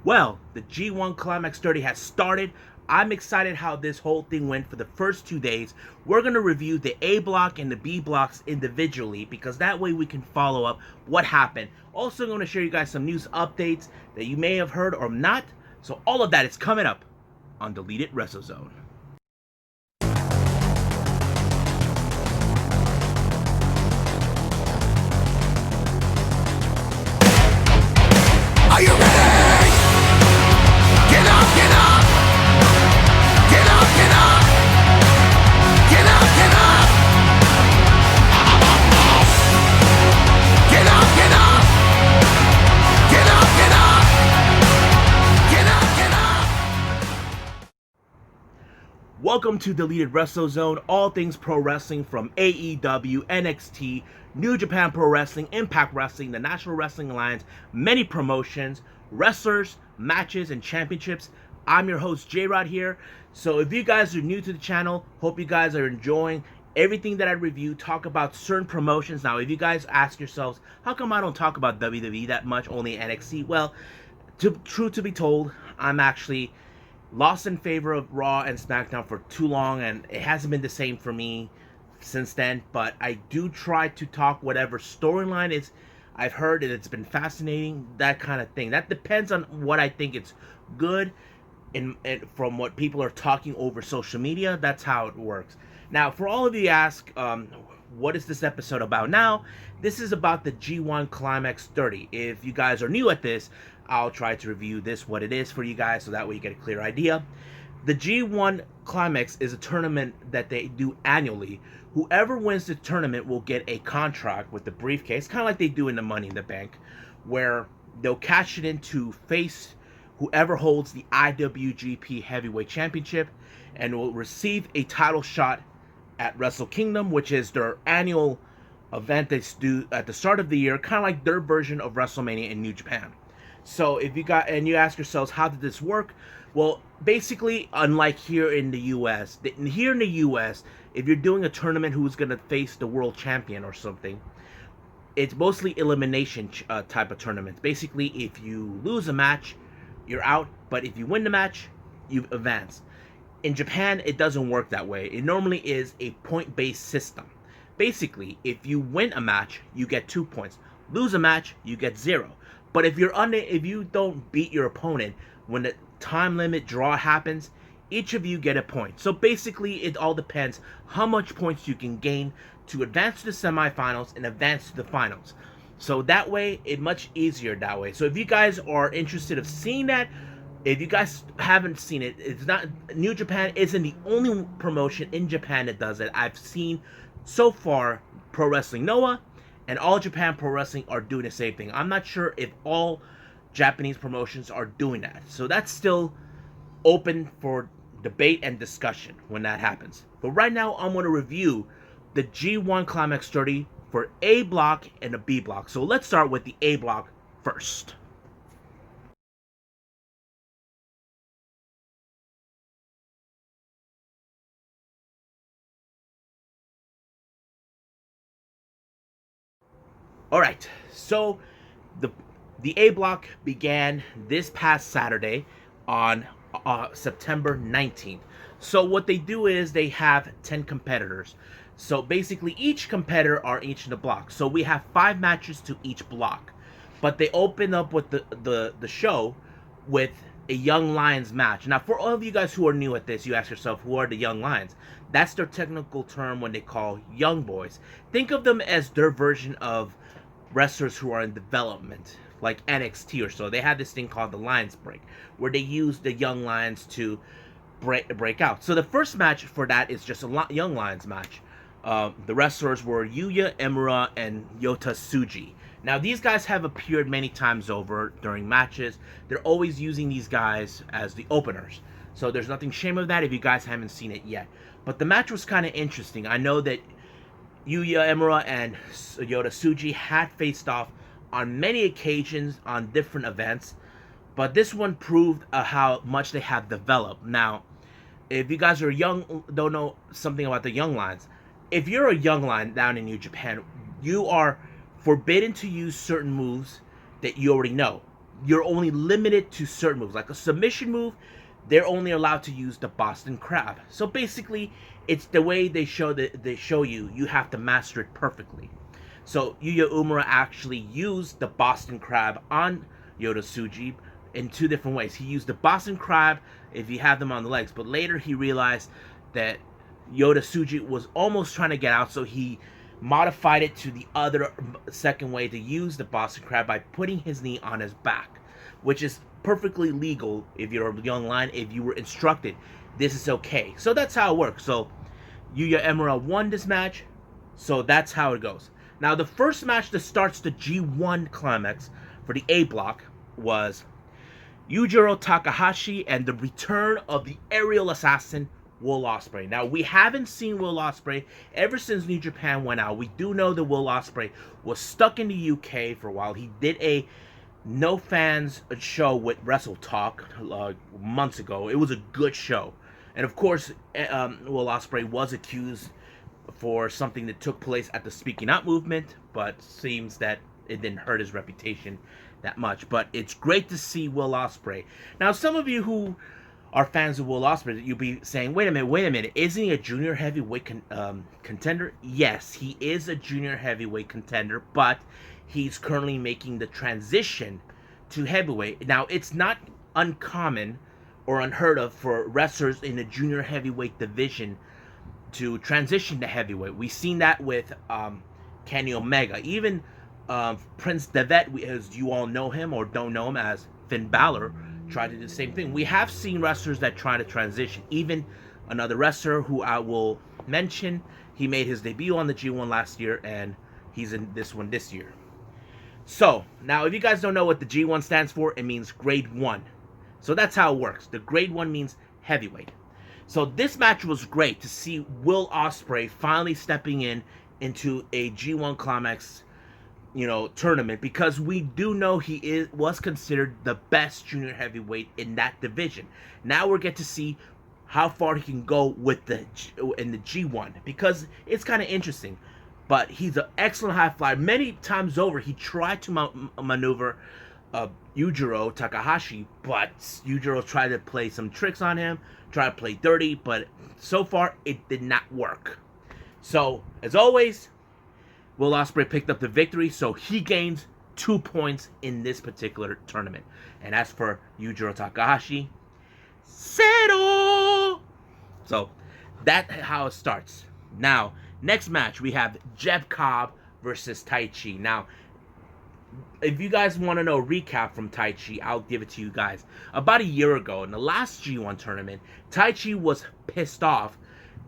Well, the G1 Climax 30 has started. I'm excited how this whole thing went for the first 2 days. We're going to review the A block and the B blocks individually because that way we can follow up what happened. Also going to share you guys some news updates that you may have heard or not. So all of that is coming up on Deleted WrestleZone. Are you ready? Get up, get up! Get up, get up! Get up, get up! Get up, get up! Get up, get up! Get up, get up! Welcome to Deleted WrestleZone, all things pro wrestling from AEW, NXT, New Japan Pro Wrestling, Impact Wrestling, the National Wrestling Alliance, many promotions, wrestlers, matches, and championships. I'm your host, J-Rod here. So if you guys are new to the channel, hope you guys are enjoying everything that I review, talk about certain promotions. Now, if you guys ask yourselves, how come I don't talk about WWE that much, only NXT? Well, truth to be told, I'm actually lost in favor of Raw and SmackDown for too long, and it hasn't been the same for me since then. But I do try to talk whatever storyline is I've heard, and it's been fascinating, that kind of thing. That depends on what I think it's good, and from what people are talking over social media. That's how it works. Now, for all of you ask, what is this episode about? Now, this is about the G1 Climax 30. If you guys are new at this, I'll try to review this, what it is for you guys, so that way you get a clear idea. The G1 Climax is a tournament that they do annually. Whoever wins the tournament will get a contract with the briefcase, kind of like they do in the Money in the Bank, where they'll cash it in to face whoever holds the IWGP Heavyweight Championship, and will receive a title shot at Wrestle Kingdom, which is their annual event they do at the start of the year, kind of like their version of WrestleMania in New Japan. So if you ask yourselves, how did this work? Well, basically, unlike here in the U.S., if you're doing a tournament who's going to face the world champion or something, it's mostly elimination type of tournaments. Basically, if you lose a match, you're out, but if you win the match, you advance. In Japan, it doesn't work that way. It normally is a point-based system. Basically, if you win a match, you get 2 points. Lose a match, you get 0. But if you don't beat your opponent when the time limit draw happens, each of you get a point. So basically, it all depends how much points you can gain to advance to the semifinals and advance to the finals. So that way, it's much easier that way. So if you guys are interested of seeing that, if you guys haven't seen it, it's not, New Japan isn't the only promotion in Japan that does it. I've seen so far Pro Wrestling Noah and All Japan Pro Wrestling are doing the same thing. I'm not sure if all Japanese promotions are doing that. So that's still open for debate and discussion when that happens. But right now, I'm going to review the G1 Climax 30 for A block and a B block. So let's start with the A block first. Alright, so the A block began this past Saturday on September 19th. So what they do is they have 10 competitors. So basically each competitor are each in the block. So we have 5 matches to each block. But they open up with the show with a Young Lions match. Now, for all of you guys who are new at this, you ask yourself, who are the Young Lions? That's their technical term when they call Young Boys. Think of them as their version of wrestlers who are in development, like NXT or so. They have this thing called the Lions Break, where they use the Young Lions to break out. So the first match for that is just a Young Lions match. The wrestlers were Yuya Emura and Yota Tsuji. Now, these guys have appeared many times over during matches. They're always using these guys as the openers. So there's nothing shame of that if you guys haven't seen it yet. But the match was kind of interesting. I know that Yuya Emura and Yota Tsuji had faced off on many occasions on different events, but this one proved how much they have developed. Now, if you guys are young, don't know something about the Young Lions, if you're a Young Lion down in New Japan, you are forbidden to use certain moves that you already know. you're only limited to certain moves. Like a submission move, they're only allowed to use the Boston Crab. So basically, it's the way they show you. You have to master it perfectly. So Yuya Uemura actually used the Boston Crab on Yota Tsuji in two different ways. He used the Boston Crab if you have them on the legs, but later he realized that Yota Tsuji was almost trying to get out, so he modified it to the other second way to use the Boston Crab by putting his knee on his back, which is perfectly legal if you're a young lion. If you were instructed, this is okay. So that's how it works. So Yuya Uemura won this match, so that's how it goes. Now the first match that starts the G1 Climax for the A block was Yujiro Takahashi and the return of the aerial assassin Will Ospreay. Now, we haven't seen Will Ospreay ever since New Japan went out. We do know that Will Ospreay was stuck in the UK for a while. He did a no fans show with Wrestle Talk months ago. It was a good show. And of course, Will Ospreay was accused for something that took place at the Speaking Out movement, but seems that it didn't hurt his reputation that much. But it's great to see Will Ospreay. Now, some of you who are fans of Will Ospreay, you'll be saying, wait a minute, isn't he a junior heavyweight contender? Yes, he is a junior heavyweight contender, but he's currently making the transition to heavyweight. Now, it's not uncommon or unheard of for wrestlers in the junior heavyweight division to transition to heavyweight. We've seen that with Kenny Omega. Even Prince Devitt, as you all know him or don't know him as Finn Balor, tried to do the same thing. We have seen wrestlers that try to transition. Even another wrestler who I will mention, he made his debut on the G1 last year, and he's in this one this year. So, now if you guys don't know what the G1 stands for, it means grade 1. So that's how it works. The grade 1 means heavyweight. So this match was great to see Will Ospreay finally stepping into a G1 Climax, tournament, because we do know he was considered the best junior heavyweight in that division. Now we're get to see how far he can go with in the G1, because it's kind of interesting. But he's an excellent high flyer. Many times over, he tried to maneuver Yujiro Takahashi, but Yujiro tried to play some tricks on him, tried to play dirty, but so far it did not work. So, as always, Will Ospreay picked up the victory, so he gains 2 points in this particular tournament. And as for Yujiro Takahashi, 0! So, that's how it starts. Now, next match, we have Jeff Cobb versus Taichi. Now, if you guys want to know a recap from Taichi, I'll give it to you guys. About a year ago, in the last G1 tournament, Taichi was pissed off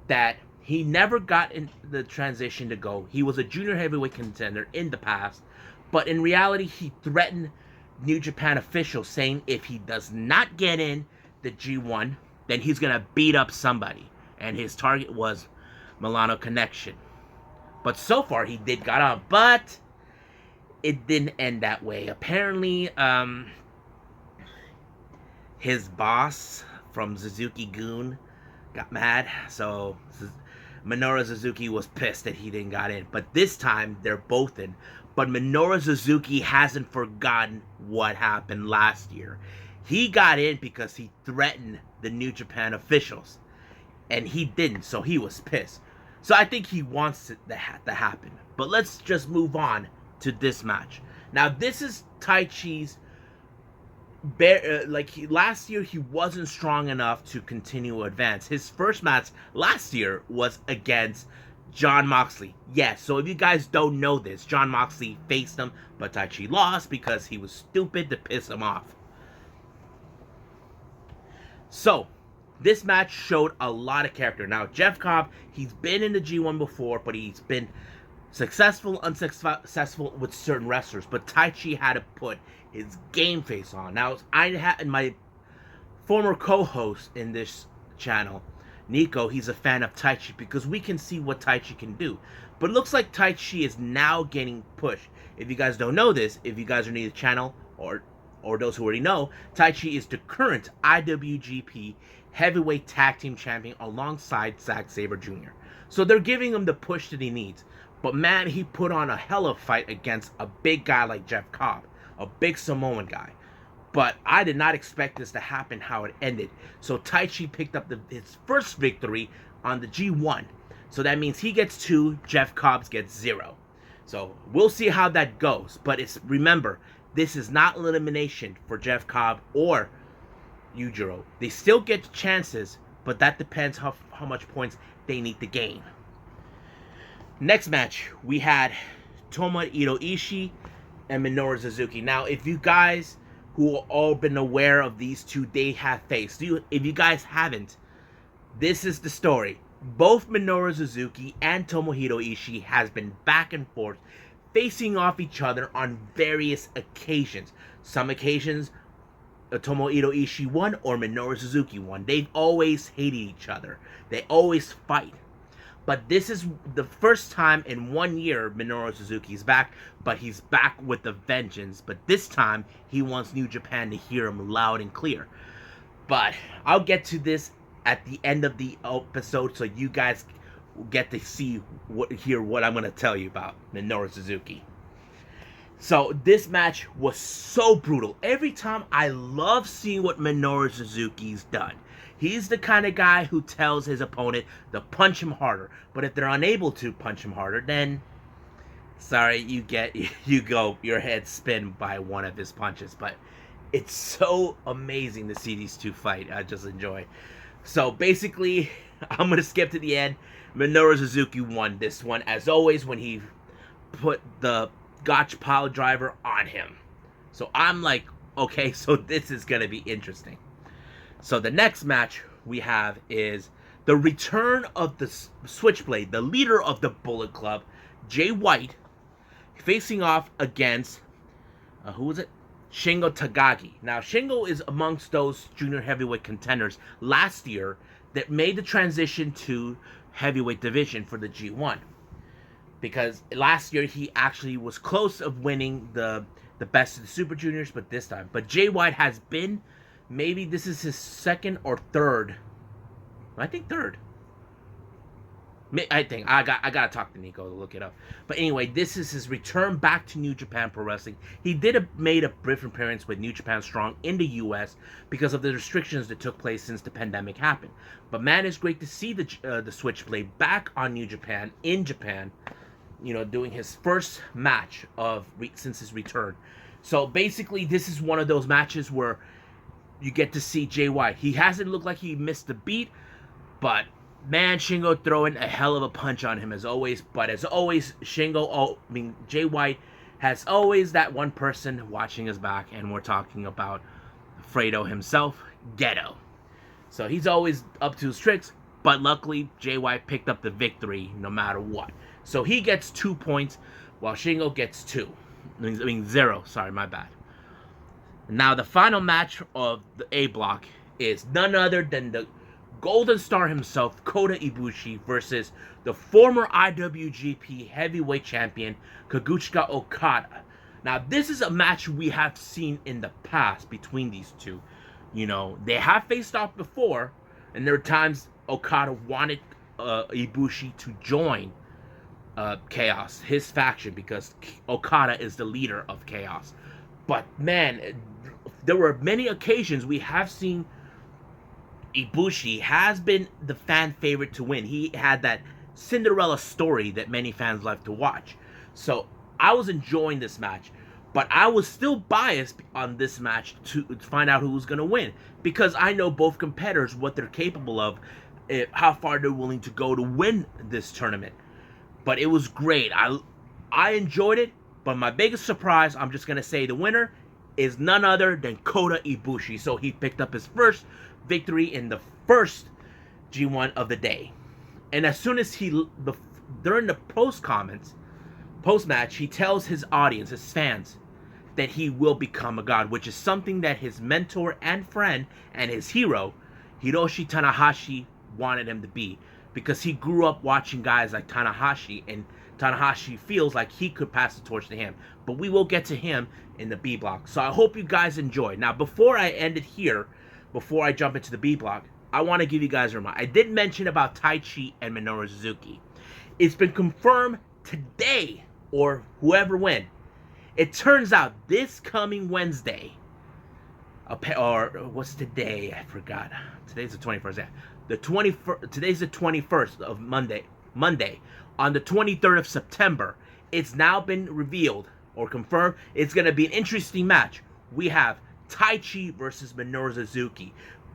that he never got in the transition to go. He was a junior heavyweight contender in the past, but in reality, he threatened New Japan officials, saying if he does not get in the G1, then he's going to beat up somebody. And his target was Milano Connection. But so far, he did got on, but it didn't end that way. Apparently, his boss from Suzuki-gun got mad, so Minoru Suzuki was pissed that he didn't got in. But this time, they're both in. But Minoru Suzuki hasn't forgotten what happened last year. He got in because he threatened the New Japan officials. And he didn't, so he was pissed. So I think he wants it to happen. But let's just move on to this match. Now, this is Taichi's last year he wasn't strong enough to continue advance. His first match last year was against Jon Moxley. Yes, so if you guys don't know this, Jon Moxley faced him, but Taichi lost because he was stupid to piss him off. So, this match showed a lot of character. Now, Jeff Cobb, he's been in the G1 before, but he's been successful, unsuccessful with certain wrestlers. But Taichi had to put his game face on. Now, I had my former co-host in this channel, Nico, he's a fan of Taichi because we can see what Taichi can do. But it looks like Taichi is now getting pushed. If you guys don't know this, if you guys are new to the channel, or those who already know, Taichi is the current IWGP Heavyweight Tag Team Champion alongside Zack Sabre Jr. So they're giving him the push that he needs. But man, he put on a hell of a fight against a big guy like Jeff Cobb, a big Samoan guy. But I did not expect this to happen how it ended. So Taichi picked up his first victory on the G1. So that means he gets 2, Jeff Cobbs gets 0. So we'll see how that goes. But remember, this is not elimination for Jeff Cobb or Yujiro. They still get chances, but that depends how much points they need to gain. Next match, we had Tomohiro Ishii and Minoru Suzuki. Now, if you guys who have all been aware of these two, they have faced. If you guys haven't, this is the story. Both Minoru Suzuki and Tomohiro Ishii has been back and forth, facing off each other on various occasions. Some occasions, Tomohiro Ishii won or Minoru Suzuki won. They've always hated each other. They always fight. But this is the first time in 1 year Minoru Suzuki's back, but he's back with a vengeance. But this time, he wants New Japan to hear him loud and clear. But I'll get to this at the end of the episode, so you guys get to hear what I'm going to tell you about Minoru Suzuki. So this match was so brutal. Every time, I love seeing what Minoru Suzuki's done. He's the kind of guy who tells his opponent to punch him harder. But if they're unable to punch him harder, then sorry, your head spin by one of his punches. But it's so amazing to see these two fight. I just enjoy. So basically, I'm going to skip to the end. Minoru Suzuki won this one, as always, when he put the Gotch pile driver on him. So I'm like, okay, so this is going to be interesting. So the next match we have is the return of the Switchblade, the leader of the Bullet Club, Jay White, facing off against, who was it? Shingo Takagi. Now, Shingo is amongst those junior heavyweight contenders last year that made the transition to heavyweight division for the G1. Because last year he actually was close of winning the best of the Super Juniors, but this time. But Jay White has been, maybe this is his second or third. I think third. I gotta talk to Nico to look it up. But anyway, this is his return back to New Japan Pro Wrestling. He made a brief appearance with New Japan Strong in the U.S. because of the restrictions that took place since the pandemic happened. But man, it's great to see the Switchblade back on New Japan in Japan. Doing his first match since his return. So basically, this is one of those matches where you get to see Jay White. He hasn't looked like he missed a beat, but man, Shingo throwing a hell of a punch on him as always. But as always, Jay White has always that one person watching his back, and we're talking about Fredo himself, Geto. So he's always up to his tricks, but luckily Jay White picked up the victory no matter what. So he gets 2 points, while Shingo gets 2. 0. Sorry, my bad. Now the final match of the A block is none other than the Golden Star himself, Kota Ibushi, versus the former IWGP Heavyweight Champion, Kazuchika Okada. Now, this is a match we have seen in the past between these two. They have faced off before, and there are times Okada wanted Ibushi to join Chaos, his faction, because Okada is the leader of Chaos. But, man, there were many occasions we have seen Ibushi has been the fan favorite to win. He had that Cinderella story that many fans like to watch. So I was enjoying this match, but I was still biased on this match to find out who was going to win, because I know both competitors, what they're capable of, how far they're willing to go to win this tournament. But it was great. I enjoyed it, but my biggest surprise, I'm just going to say the winner, is none other than Kota Ibushi. So he picked up his first victory in the first G1 of the day. And as soon as during the post-match, he tells his audience, his fans, that he will become a god, which is something that his mentor and friend and his hero, Hiroshi Tanahashi, wanted him to be. Because he grew up watching guys like Tanahashi, and Tanahashi feels like he could pass the torch to him. But we will get to him in the B block. So I hope you guys enjoy. Now, before I end it here, before I jump into the B block, I want to give you guys a reminder. I did mention about Taichi and Minoru Suzuki. It's been confirmed today, or whoever win. It turns out this coming Wednesday, or what's today? I forgot. Today's the 21st. Yeah, the 21st. Today's the 21st of Monday. Monday, on the 23rd of September, it's now been revealed or confirmed. It's gonna be an interesting match. We have Taichi versus Minoru Suzuki.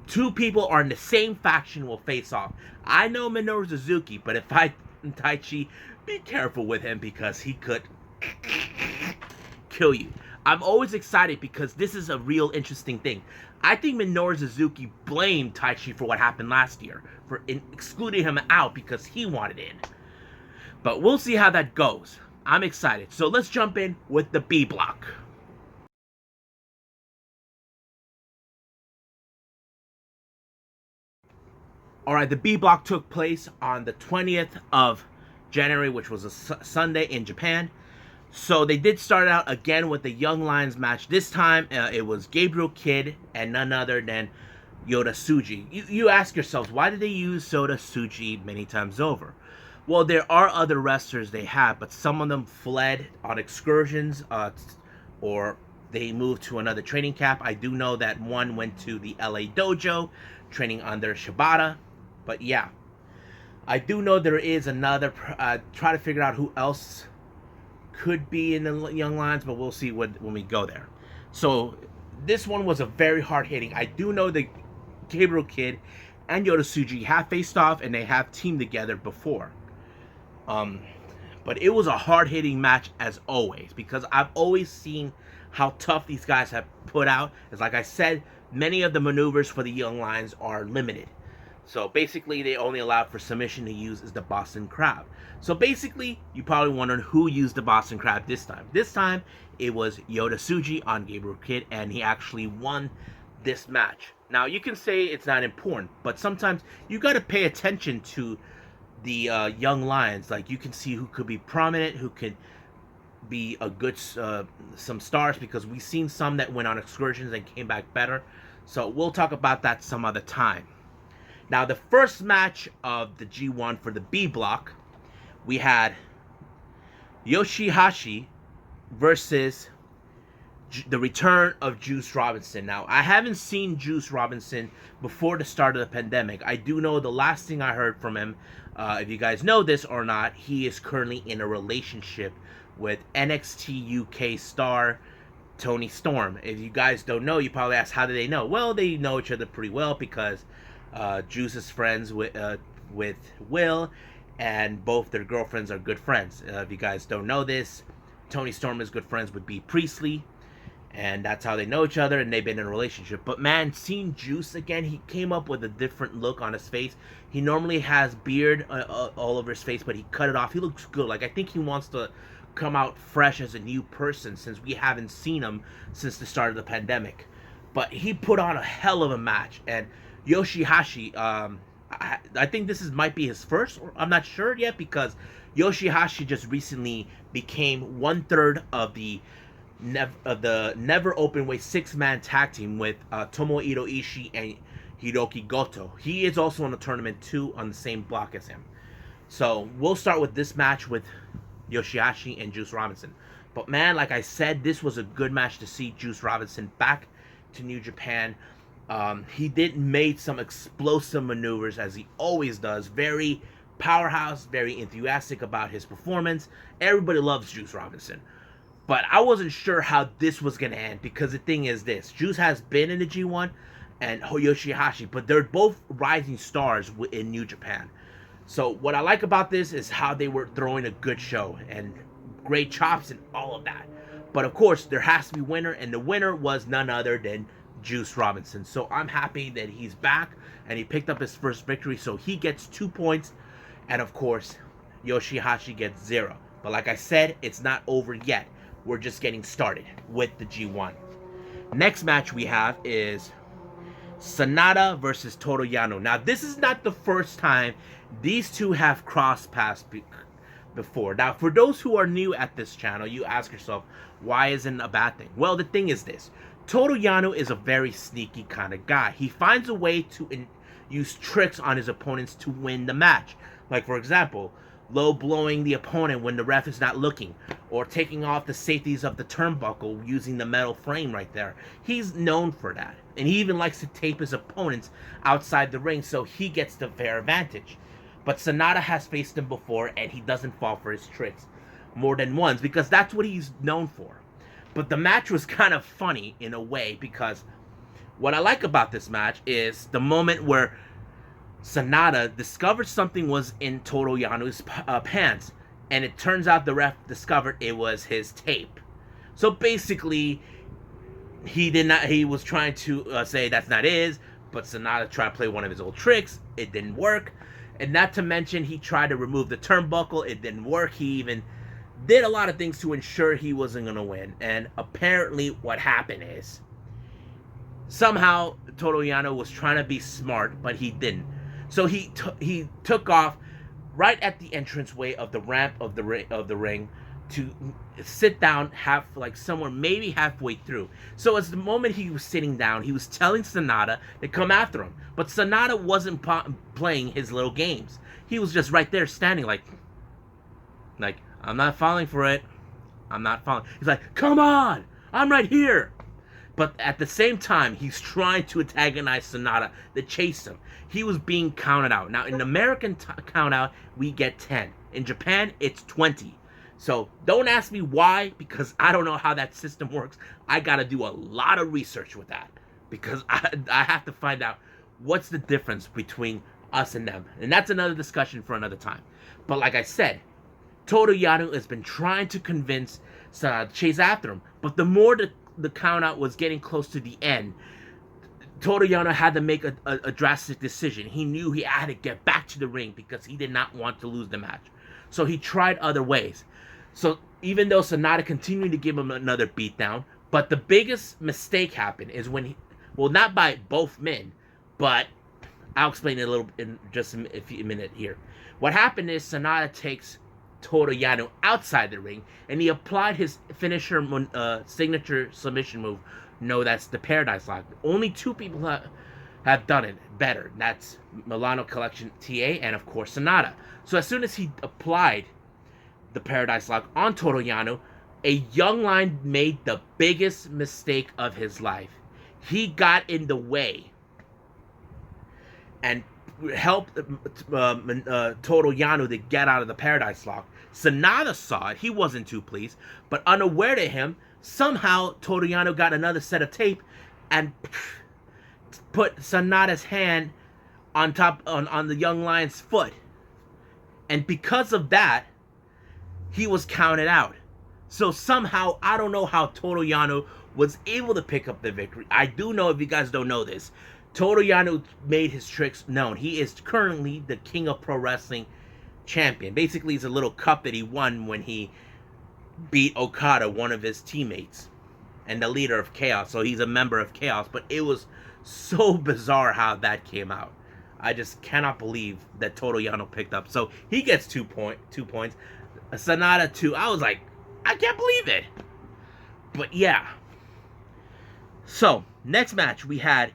Two people are in the same faction will face off. I know Minoru Suzuki, but if I Taichi, be careful with him because he could kill you. I'm always excited because this is a real interesting thing. I think Minoru Suzuki blamed Taichi for what happened last year, for excluding him out because he wanted in. But we'll see how that goes. I'm excited. So let's jump in with the B block. Alright, the B block took place on the 20th of January, which was a Sunday in Japan. So they did start out again with the Young Lions match. This time it was Gabriel Kidd and none other than Yota Tsuji. You ask yourselves, why did they use Sota Tsuji many times over? Well, there are other wrestlers they have, but some of them fled on excursions or they moved to another training camp. I do know that one went to the LA dojo training under Shibata. But yeah, I do know there is another. Try to figure out who else could be in the Young Lions, but we'll see when we go there. So this one was a very hard hitting. I do know that Gabriel Kidd and Yota Tsuji have faced off and they have teamed together before. But it was a hard hitting match as always because I've always seen how tough these guys have put out. As like I said, many of the maneuvers for the Young Lions are limited. So basically, they only allowed for submission to use is the Boston Crab. So basically, you probably wondering who used the Boston Crab this time. This time, it was Yota Tsuji on Gabriel Kidd, and he actually won this match. Now, you can say it's not important, but sometimes you got to pay attention to the Young Lions. Like, you can see who could be prominent, who could be a good, some stars, because we've seen some that went on excursions and came back better. So we'll talk about that some other time. Now, the first match of the G1 for the B block, we had Yoshihashi versus the return of Juice Robinson. Now, I haven't seen Juice Robinson before the start of the pandemic. I do know the last thing I heard from him, if you guys know this or not, he is currently in a relationship with NXT UK star Toni Storm. If you guys don't know, you probably ask, how do they know? Well, they know each other pretty well because Juice is friends with Will, and both their girlfriends are good friends. If you guys don't know this, Toni Storm is good friends with Bea Priestley, and that's how they know each other, and they've been in a relationship. But man, seeing Juice again, he came up with a different look on his face. He normally has beard all over his face, but he cut it off. He looks good. Like, I think he wants to come out fresh as a new person since we haven't seen him since the start of the pandemic. But he put on a hell of a match, and Yoshihashi, I think this might be his first, or I'm not sure yet, because Yoshihashi just recently became 1/3 of the Never Openweight 6-man tag team with Tomohiro Ishii and Hiroki Goto. He is also in the tournament too, on the same block as him. So we'll start with this match with Yoshihashi and Juice Robinson. But man, like I said, this was a good match to see Juice Robinson back to New Japan. He did made some explosive maneuvers as he always does. Very powerhouse, very enthusiastic about his performance. Everybody loves Juice Robinson. But I wasn't sure how this was going to end, because the thing is this. Juice has been in the G1 and Yoshihashi, but they're both rising stars in New Japan. So what I like about this is how they were throwing a good show and great chops and all of that. But of course, there has to be a winner, and the winner was none other than Juice Robinson. So I'm happy that he's back and he picked up his first victory. So he gets 2 points, and of course, Yoshihashi gets 0. But like I said, it's not over yet. We're just getting started with the G1. Next match we have is Sanada versus Toru Yano. Now, this is not the first time these two have crossed paths before. Now, for those who are new at this channel, you ask yourself, why isn't it a bad thing? Well, the thing is this. Toru Yano is a very sneaky kind of guy. He finds a way to use tricks on his opponents to win the match. Like, for example, low blowing the opponent when the ref is not looking, or taking off the safeties of the turnbuckle using the metal frame right there. He's known for that. And he even likes to tape his opponents outside the ring so he gets the fair advantage. But Sonata has faced him before, and he doesn't fall for his tricks more than once because that's what he's known for. But the match was kind of funny in a way because what I like about this match is the moment where Sonata discovered something was in Toru Yanu's pants, and it turns out the ref discovered it was his tape. So basically, he was trying to say that's not his, but Sonata tried to play one of his old tricks. It didn't work. And not to mention, he tried to remove the turnbuckle. It didn't work. He even did a lot of things to ensure he wasn't going to win. And apparently what happened is, somehow Toru Yano was trying to be smart, but he didn't. So he took off right at the entranceway of the ramp of the ring to sit down somewhere maybe halfway through. So as the moment he was sitting down, he was telling Sonata to come after him. But Sonata wasn't playing his little games. He was just right there standing like, I'm not falling for it. I'm not falling. He's like, come on, I'm right here. But at the same time, he's trying to antagonize Sonata to chase him. He was being counted out. Now, in the American count out, we get 10. In Japan, it's 20. So don't ask me why, because I don't know how that system works. I got to do a lot of research with that, because I have to find out what's the difference between us and them. And that's another discussion for another time. But like I said, Toru Yano has been trying to convince Sonata to chase after him. But the more the count out was getting close to the end, Toru Yano had to make a drastic decision. He knew he had to get back to the ring because he did not want to lose the match. So he tried other ways. So even though Sonata continued to give him another beatdown, but the biggest mistake happened is when not by both men, but I'll explain it a little in just a minute here. What happened is Sonata takes Toru Yano outside the ring, and he applied his finisher signature submission move. No, that's the Paradise Lock. Only two people have done it better. That's Milano Collection TA and, of course, Sonata. So as soon as he applied the Paradise Lock on Toru Yano, a young lion made the biggest mistake of his life. He got in the way and helped Toru Yano to get out of the Paradise Lock. Sonata saw it. He wasn't too pleased, but unaware to him, somehow Toru Yano got another set of tape and put Sonata's hand on top on the young lion's foot. And because of that, he was counted out. So somehow, I don't know how Toru Yano was able to pick up the victory. I do know, if you guys don't know this, Toru Yano made his tricks known. He is currently the King of Pro Wrestling champion. Basically, it's a little cup that he won when he beat Okada, one of his teammates, and the leader of Chaos. So he's a member of Chaos. But it was so bizarre how that came out. I just cannot believe that Toru Yano picked up. So he gets 2 points. Sonata 2. I was like, I can't believe it. But yeah. So next match we had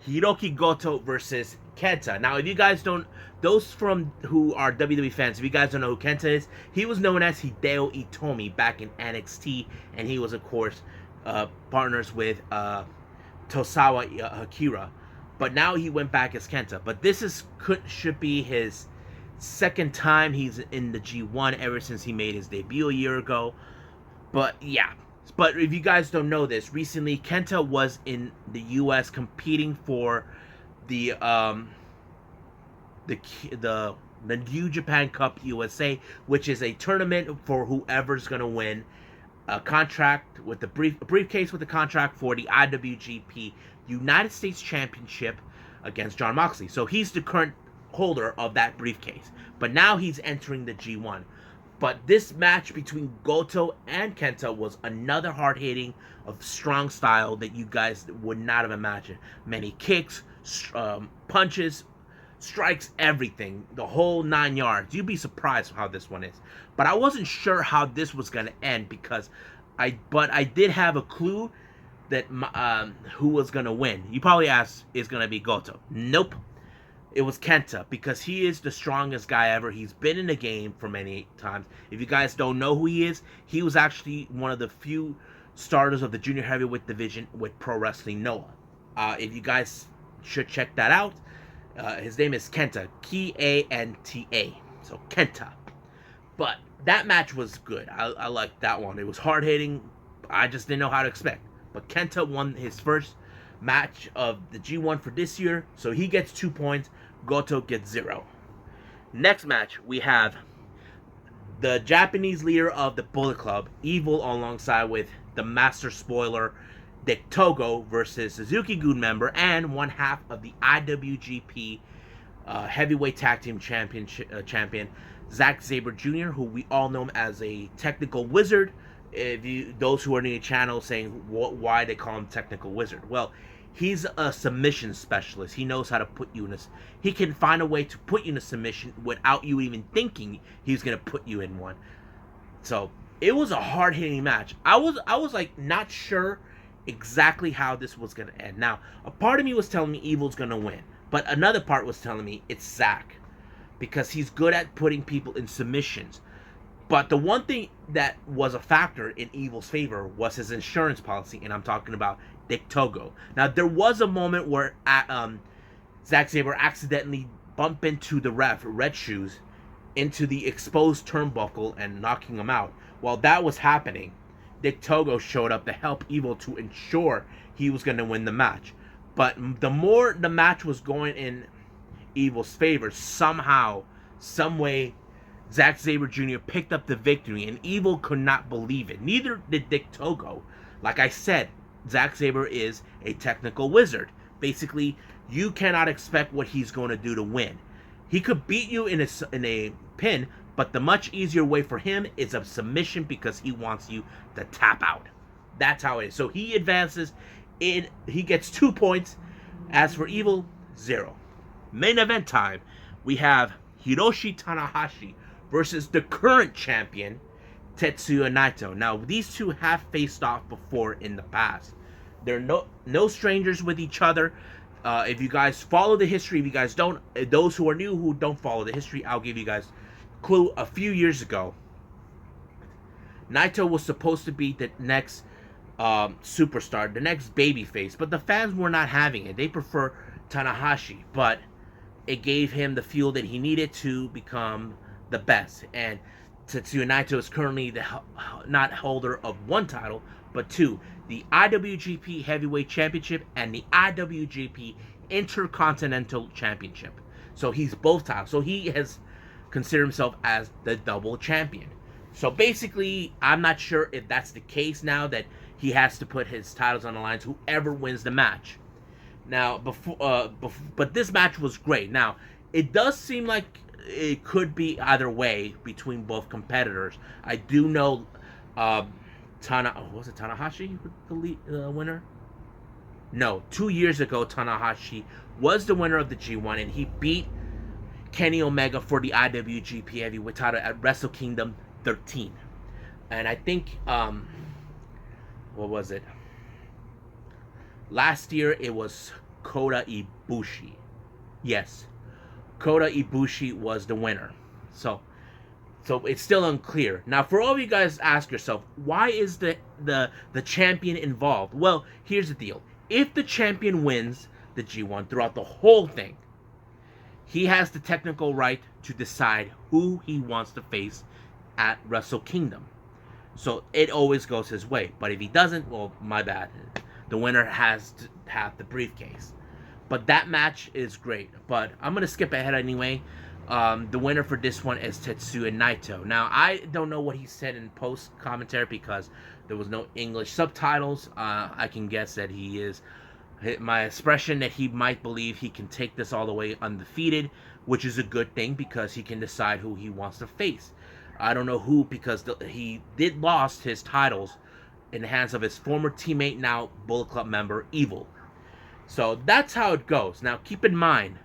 Hiroki Goto versus Kenta. Now, if you guys don't, those from who are WWE fans, if you guys don't know who Kenta is, he was known as Hideo Itami back in NXT, and he was, of course, partners with Tosawa Akira. But now he went back as Kenta. But this should be his second time he's in the G1 ever since he made his debut a year ago. But yeah. But if you guys don't know this, recently Kenta was in the US competing for the New Japan Cup USA, which is a tournament for whoever's gonna win a contract with a briefcase with a contract for the IWGP United States Championship against Jon Moxley. So he's the current holder of that briefcase, but now he's entering the G1. But this match between Goto and Kenta was another hard-hitting of strong style that you guys would not have imagined. Many kicks, punches, strikes, everything, the whole 9 yards. You'd be surprised how this one is. But I wasn't sure how this was going to end because I did have a clue that who was going to win. You probably asked, is going to be Goto. Nope. It was Kenta, because he is the strongest guy ever. He's been in the game for many times. If you guys don't know who he is, he was actually one of the few starters of the junior heavyweight division with Pro Wrestling Noah. If you guys should check that out. His name is Kenta, Kanta. So Kenta. But that match was good. I liked that one. It was hard hitting. I just didn't know how to expect. But Kenta won his first match of the G1 for this year, so he gets 2 points. Goto gets 0. Next match, we have the Japanese leader of the Bullet Club, Evil, alongside with the Master Spoiler, Dick Togo, versus Suzuki-gun member and one half of the IWGP Heavyweight Tag Team champion, Zack Sabre Jr., who we all know him as a technical wizard. Those who are new to the channel saying why they call him technical wizard. Well, he's a submission specialist. He knows how to put you in he can find a way to put you in a submission without you even thinking he's going to put you in one. So it was a hard-hitting match. I was like not sure exactly how this was going to end. Now, a part of me was telling me Evil's going to win, but another part was telling me it's Zack, because he's good at putting people in submissions. But the one thing that was a factor in Evil's favor was his insurance policy, and I'm talking about Dick Togo. Now, there was a moment where Zack Sabre accidentally bumped into the ref, Red Shoes, into the exposed turnbuckle and knocking him out. While that was happening, Dick Togo showed up to help Evil to ensure he was going to win the match. But the more the match was going in Evil's favor, somehow, some way, Zack Sabre Jr. picked up the victory, and Evil could not believe it. Neither did Dick Togo. Like I said, Zack Sabre is a technical wizard. Basically, you cannot expect what he's going to do to win. He could beat you in a pin, but the much easier way for him is a submission, because he wants you to tap out. That's how it is. So he advances. He gets 2 points. As for Evil, 0. Main event time. We have Hiroshi Tanahashi versus the current champion, Tetsuya Naito. Now, these two have faced off before in the past. They're no strangers with each other. If you guys follow the history, if you guys don't, those who are new who don't follow the history, I'll give you guys a clue. A few years ago, Naito was supposed to be the next superstar, the next babyface, but the fans were not having it. They prefer Tanahashi, but it gave him the fuel that he needed to become the best. And Tetsuya Naito is currently the not holder of one title, but 2, the IWGP Heavyweight Championship and the IWGP Intercontinental Championship. So he's both titles. So he has considered himself as the double champion. So basically, I'm not sure if that's the case now, that he has to put his titles on the line to whoever wins the match. Now, but this match was great. Now, it does seem like it could be either way between both competitors. I do know was it Tanahashi the winner? No, 2 years ago Tanahashi was the winner of the G1, and he beat Kenny Omega for the IWGP Heavyweight title at Wrestle Kingdom 13. And I think what was it? Last year it was Kota Ibushi. Yes, Kota Ibushi was the winner. So it's still unclear. Now, for all of you guys, ask yourself, why is the champion involved? Well, here's the deal. If the champion wins the G1 throughout the whole thing, he has the technical right to decide who he wants to face at Wrestle Kingdom. So it always goes his way. But if he doesn't, well, my bad. The winner has to have the briefcase. But that match is great. But I'm going to skip ahead anyway. The winner for this one is Tetsuya Naito. Now, I don't know what he said in post-commentary because there was no English subtitles. I can guess that he is... My expression that he might believe he can take this all the way undefeated, which is a good thing because he can decide who he wants to face. I don't know who, because he did lost his titles in the hands of his former teammate, now Bullet Club member, Evil. So that's how it goes. Now, keep in mind,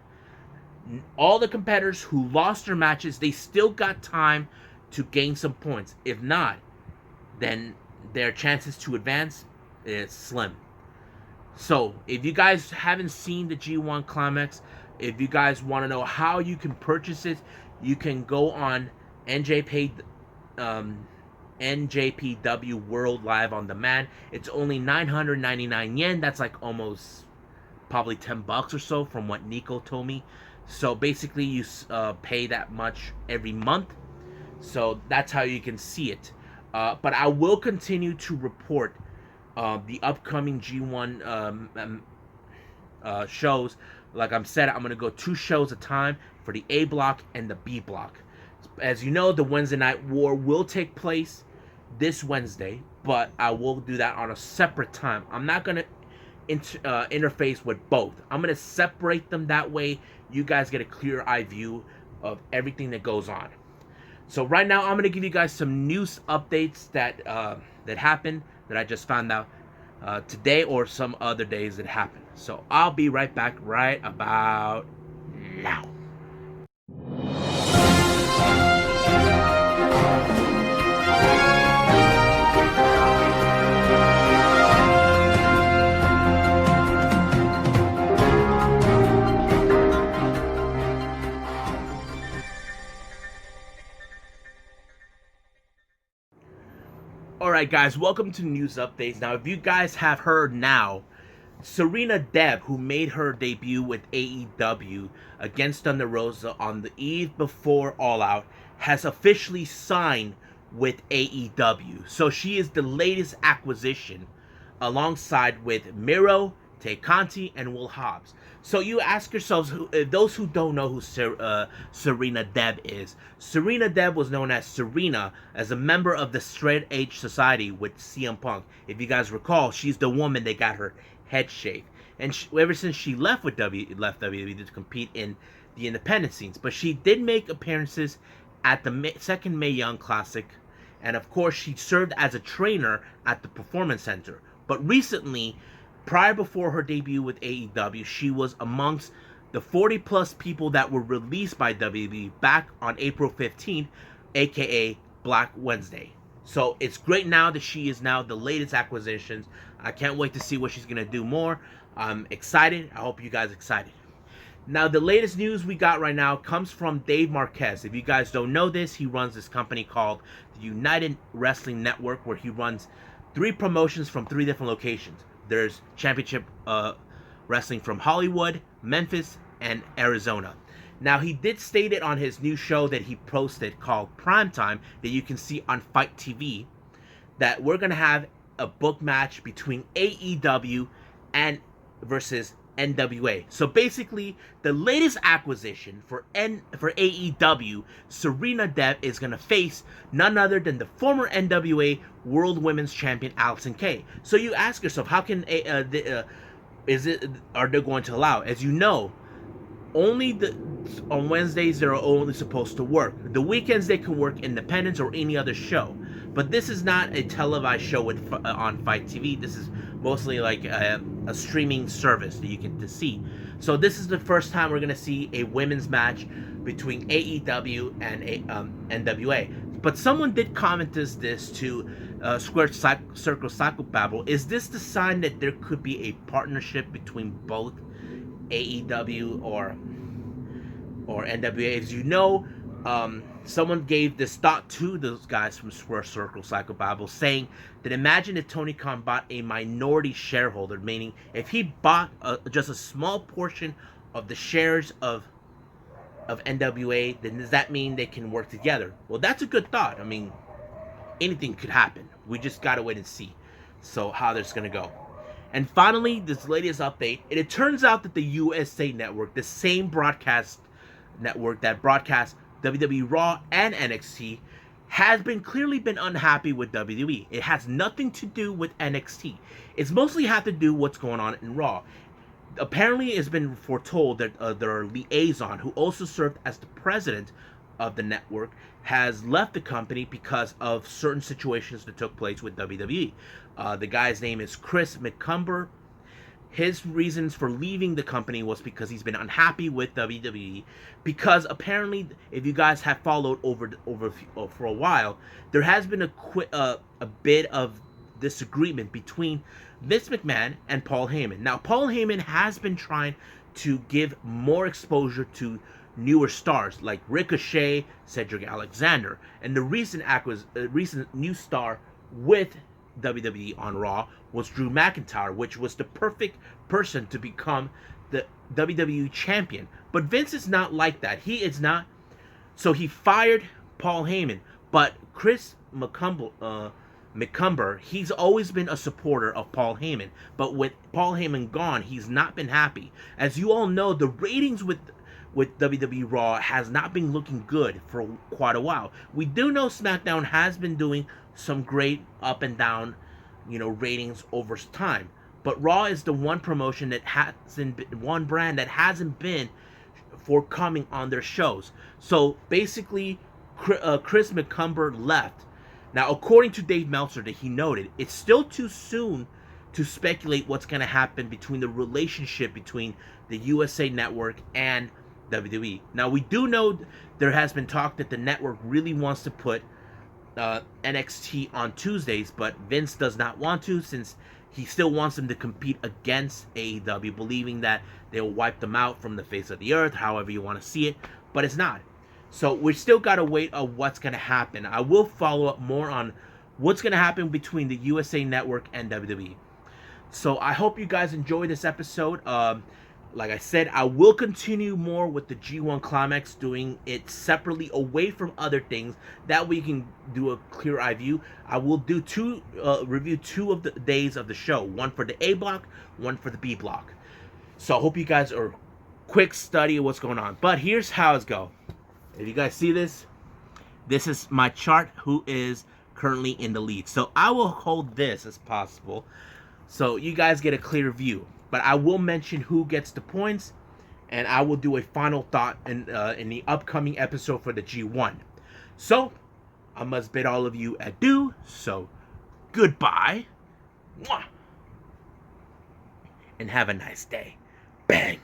all the competitors who lost their matches, they still got time to gain some points. If not, then their chances to advance is slim. So if you guys haven't seen the G1 Climax, if you guys want to know how you can purchase it, you can go on NJPay, um, NJPW World Live on Demand. It's only 999 yen. That's like almost probably $10 or so from what Nico told me. So basically, you pay that much every month. So that's how you can see it. But I will continue to report the upcoming G1 shows. Like I'm said, I'm gonna go 2 shows a time for the A block and the B block. As you know, the Wednesday Night War will take place this Wednesday, but I will do that on a separate time. I'm not gonna interface with both. I'm gonna separate them, that way you guys get a clear eye view of everything that goes on. So right now, I'm gonna give you guys some news updates that happened that I just found out today or some other days that happened. So I'll be right back right about now. Alright guys, welcome to news updates. Now if you guys have heard now, Serena Deeb, who made her debut with AEW against Thunder Rosa on the eve before All Out, has officially signed with AEW. So she is the latest acquisition alongside with Miro, Tay Conti, and Will Hobbs. So you ask yourselves, those who don't know who Serena Deeb is, Serena Deeb was known as Serena as a member of the Straight Edge Society with CM Punk. If you guys recall, she's the woman that got her head shaved. And ever since she left WWE to compete in the independent scenes. But she did make appearances at the second Mae Young Classic. And of course, she served as a trainer at the Performance Center. But recently, before her debut with AEW, she was amongst the 40 plus people that were released by WWE back on April 15th, aka Black Wednesday. So it's great now that she is now the latest acquisition. I can't wait to see what she's going to do more. I'm excited. I hope you guys are excited. Now, the latest news we got right now comes from Dave Marquez. If you guys don't know this, he runs this company called the United Wrestling Network, where he runs 3 promotions from 3 different locations. There's Championship Wrestling from Hollywood, Memphis, and Arizona. Now, he did state it on his new show that he posted called Primetime, that you can see on Fight TV, that we're going to have a book match between AEW and versus NWA. So basically, the latest acquisition for AEW, Serena Deeb is going to face none other than the former NWA World Women's Champion Allison Kay. So you ask yourself, how can are they going to allow? As you know, on Wednesdays they're only supposed to work. The weekends they can work independents or any other show. But this is not a televised show on Fight TV. This is mostly like a streaming service that you get to see. So this is the first time we're gonna see a women's match between AEW and NWA. But someone did comment this to Square Circle Psychobabble. Is this the sign that there could be a partnership between both AEW or NWA? As you know, someone gave this thought to those guys from Square Circle Psychobabble, saying that imagine if Tony Khan bought a minority shareholder, meaning if he bought just a small portion of the shares of NWA, then does that mean they can work together? Well, that's a good thought. I mean, anything could happen. We just gotta wait and see. So how this gonna go. And finally, this latest update, it turns out that the USA Network, the same broadcast network that broadcasts WWE Raw and NXT, has clearly been unhappy with WWE. It has nothing to do with NXT. It's mostly had to do what's going on in Raw. Apparently, it's been foretold that their liaison, who also served as the president of the network, has left the company because of certain situations that took place with WWE. The guy's name is Chris McCumber. His reasons for leaving the company was because he's been unhappy with WWE, because apparently, if you guys have followed over for a while, there has been a bit of disagreement between Vince McMahon and Paul Heyman. Now, Paul Heyman has been trying to give more exposure to newer stars like Ricochet, Cedric Alexander, and the recent new star with WWE on Raw was Drew McIntyre, which was the perfect person to become the WWE champion. But Vince is not like that. He is not. So he fired Paul Heyman, but Chris McCumber, he's always been a supporter of Paul Heyman. But with Paul Heyman gone, he's not been happy. As you all know, the ratings with WWE Raw has not been looking good for quite a while. We do know SmackDown has been doing some great up and down, ratings over time. But Raw is the one promotion that hasn't been, one brand that hasn't been forthcoming on their shows. So basically, Chris McCumber left. Now, according to Dave Meltzer, that he noted, it's still too soon to speculate what's going to happen between the relationship between the USA Network and WWE. Now, we do know there has been talk that the network really wants to put NXT on Tuesdays, but Vince does not want to, since he still wants them to compete against AEW, believing that they'll wipe them out from the face of the earth, however you want to see it, but it's not. So we still got to wait on what's going to happen. I will follow up more on what's going to happen between the USA Network and WWE. So I hope you guys enjoy this episode. Like I said, I will continue more with the G1 Climax, doing it separately away from other things. That way you can do a clear eye view. I will do review 2 of the days of the show. One for the A block, one for the B block. So I hope you guys are quick study of what's going on. But here's how it's go. If you guys see this, this is my chart who is currently in the lead. So I will hold this as possible so you guys get a clear view. But I will mention who gets the points, and I will do a final thought in the upcoming episode for the G1. So, I must bid all of you adieu. So, goodbye. Mwah. And have a nice day. Bang.